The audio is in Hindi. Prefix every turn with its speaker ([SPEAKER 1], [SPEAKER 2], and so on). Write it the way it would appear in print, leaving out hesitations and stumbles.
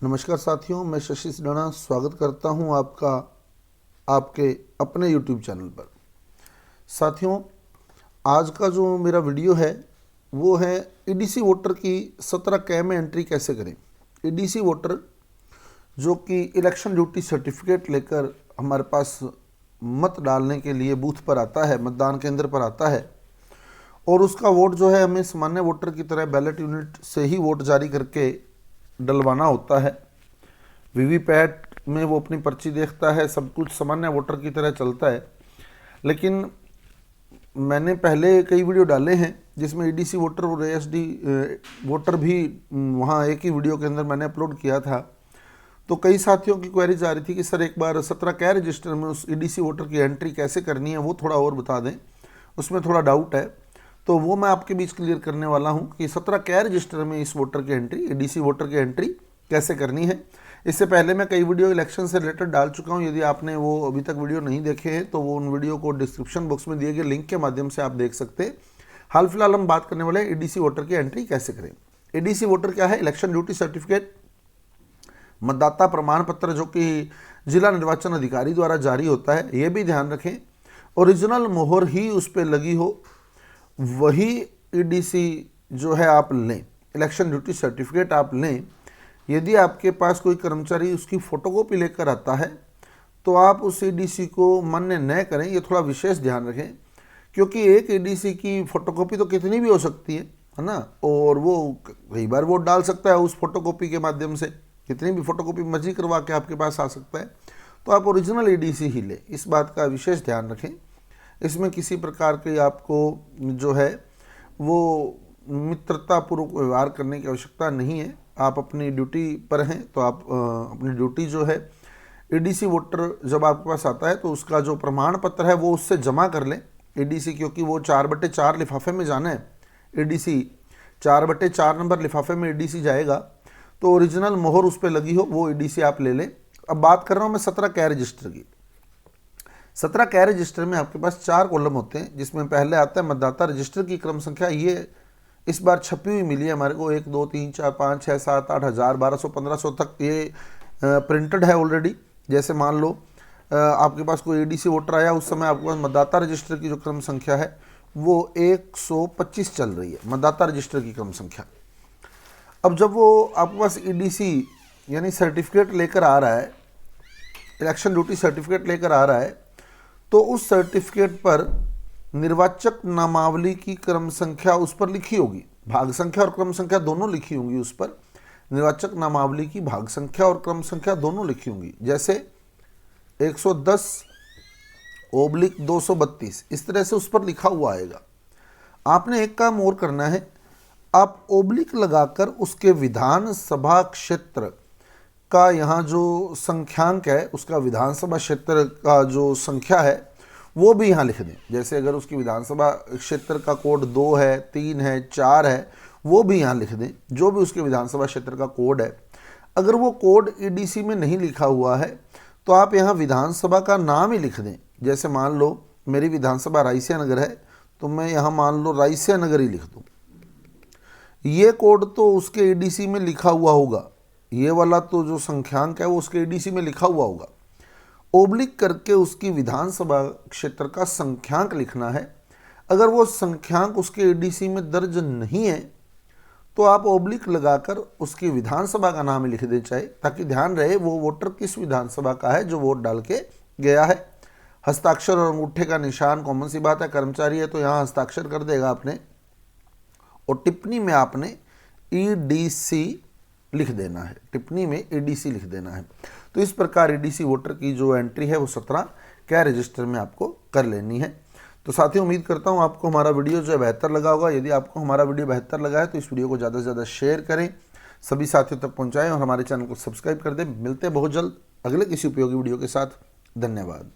[SPEAKER 1] नमस्कार साथियों, मैं शशि सिडाना स्वागत करता हूं आपका आपके अपने YouTube चैनल पर। साथियों, आज का जो मेरा वीडियो है वो है ईडीसी वोटर की 17 कै में एंट्री कैसे करें। ईडीसी वोटर जो कि इलेक्शन ड्यूटी सर्टिफिकेट लेकर हमारे पास मत डालने के लिए बूथ पर आता है, मतदान केंद्र पर आता है, और उसका वोट जो है हमें सामान्य वोटर की तरह बैलेट यूनिट से ही वोट जारी करके डलवाना होता है। वीवीपैट में वो अपनी पर्ची देखता है, सब कुछ सामान्य वोटर की तरह चलता है। लेकिन मैंने पहले कई वीडियो डाले हैं जिसमें ईडीसी वोटर और एएसडी वोटर भी वहाँ एक ही वीडियो के अंदर मैंने अपलोड किया था। तो कई साथियों की क्वेरीज आ रही थी कि सर एक बार 17 कै रजिस्टर में उस ईडीसी वोटर की एंट्री कैसे करनी है वो थोड़ा और बता दें, उसमें थोड़ा डाउट है। तो वो मैं आपके बीच क्लियर करने वाला हूं कि 17 कै रजिस्टर में इस वोटर की एंट्री, ईडीसी वोटर की एंट्री कैसे करनी है। इससे पहले मैं कई वीडियो इलेक्शन से रिलेटेड डाल चुका हूं। यदि आपने वो अभी तक वीडियो नहीं देखे हैं तो वो उन वीडियो को डिस्क्रिप्शन बॉक्स में दिए गए लिंक के माध्यम से आप देख सकते हैं। हाल फिलहाल हम बात करने वाले हैं ईडीसी वोटर की एंट्री कैसे करें। ईडीसी वोटर क्या है? इलेक्शन ड्यूटी सर्टिफिकेट, मतदाता प्रमाण पत्र जो कि जिला निर्वाचन अधिकारी द्वारा जारी होता है। ये भी ध्यान रखें ओरिजिनल मोहर ही उस पर लगी हो, वही ईडीसी जो है आप लें, इलेक्शन ड्यूटी सर्टिफिकेट आप लें। यदि आपके पास कोई कर्मचारी उसकी फ़ोटोकॉपी लेकर आता है तो आप उस ईडीसी को मान्य न करें, ये थोड़ा विशेष ध्यान रखें, क्योंकि एक ईडीसी की फ़ोटोकॉपी तो कितनी भी हो सकती है ना, और वो कई बार वोट डाल सकता है उस फोटोकॉपी के माध्यम से, कितनी भी फ़ोटोकॉपी मर्जी करवा के आपके पास आ सकता है। तो आप ओरिजिनल ईडीसी ही लें, इस बात का विशेष ध्यान रखें। इसमें किसी प्रकार के आपको जो है वो मित्रतापूर्वक व्यवहार करने की आवश्यकता नहीं है। आप अपनी ड्यूटी पर हैं तो आप अपनी ड्यूटी जो है, ईडीसी वोटर जब आपके पास आता है तो उसका जो प्रमाण पत्र है वो उससे जमा कर लें ईडीसी, क्योंकि वो 4/4 लिफाफे में जाना है। ईडीसी 4/4 नंबर लिफाफे में ईडीसी जाएगा, तो ओरिजिनल मोहर उस पर लगी हो वो ईडीसी आप ले लें। अब बात कर रहा हूँ मैं 17 कै रजिस्टर की। 17 कै रजिस्टर में आपके पास 4 कॉलम होते हैं, जिसमें पहले आता है मतदाता रजिस्टर की क्रम संख्या। ये इस बार छपी हुई मिली है हमारे को, 1 2 3 4 5 6 7 8 1000 1200 1500 तक ये प्रिंटेड है ऑलरेडी। जैसे मान लो आपके पास कोई ईडीसी वोटर आया, उस समय आपके पास मतदाता रजिस्टर की जो क्रम संख्या है वो 125 चल रही है, मतदाता रजिस्टर की क्रम संख्या। अब जब वो आपके पास ईडीसी यानी सर्टिफिकेट लेकर आ रहा है, इलेक्शन ड्यूटी सर्टिफिकेट लेकर आ रहा है, तो उस सर्टिफिकेट पर निर्वाचक नामावली की क्रम संख्या उस पर लिखी होगी, भाग संख्या और क्रम संख्या दोनों लिखी होंगी उस पर। निर्वाचक नामावली की भाग संख्या और क्रम संख्या दोनों लिखी होंगी। जैसे 110/232 इस तरह से उस पर लिखा हुआ आएगा। आपने एक काम और करना है, आप ओब्लिक लगाकर उसके विधानसभा क्षेत्र का यहाँ जो संख्यांक है, उसका विधानसभा क्षेत्र का जो संख्या है वो भी यहाँ लिख दें। जैसे अगर उसकी विधानसभा क्षेत्र का कोड 2 है, 3 है, 4 है, वो भी यहाँ लिख दें, जो भी उसके विधानसभा क्षेत्र का कोड है। अगर वो कोड ईडीसी में नहीं लिखा हुआ है तो आप यहाँ विधानसभा का नाम ही लिख दें। जैसे मान लो मेरी विधानसभा रायसिया नगर है, तो मैं यहाँ मान लो रायसिया नगर ही लिख दूँ। ये कोड तो उसके ईडीसी में लिखा हुआ होगा, ये वाला तो जो संख्यांक है वो उसके ईडीसी में लिखा हुआ होगा। ओब्लिक करके उसकी विधानसभा क्षेत्र का संख्यांक लिखना है। अगर वो संख्यांक उसके ईडीसी में दर्ज नहीं है तो आप ओब्लिक लगाकर उसकी विधानसभा का नाम लिख दे चाहे, ताकि ध्यान रहे वो वोटर किस विधानसभा का है जो वोट डाल के गया है। हस्ताक्षर और अंगूठे का निशान कॉमन सी बात है, कर्मचारी है तो यहाँ हस्ताक्षर कर देगा आपने, और टिप्पणी में आपने ईडीसी लिख देना है, टिप्पणी में ईडीसी लिख देना है। तो इस प्रकार ईडीसी वोटर की जो एंट्री है वो 17 कै रजिस्टर में आपको कर लेनी है। तो साथियों, उम्मीद करता हूँ आपको हमारा वीडियो जो है बेहतर लगा होगा। यदि आपको हमारा वीडियो बेहतर लगा है तो इस वीडियो को ज़्यादा से ज़्यादा शेयर करें, सभी साथियों तक पहुँचाएँ और हमारे चैनल को सब्सक्राइब कर दें। मिलते हैं बहुत जल्द अगले किसी उपयोगी वीडियो के साथ। धन्यवाद।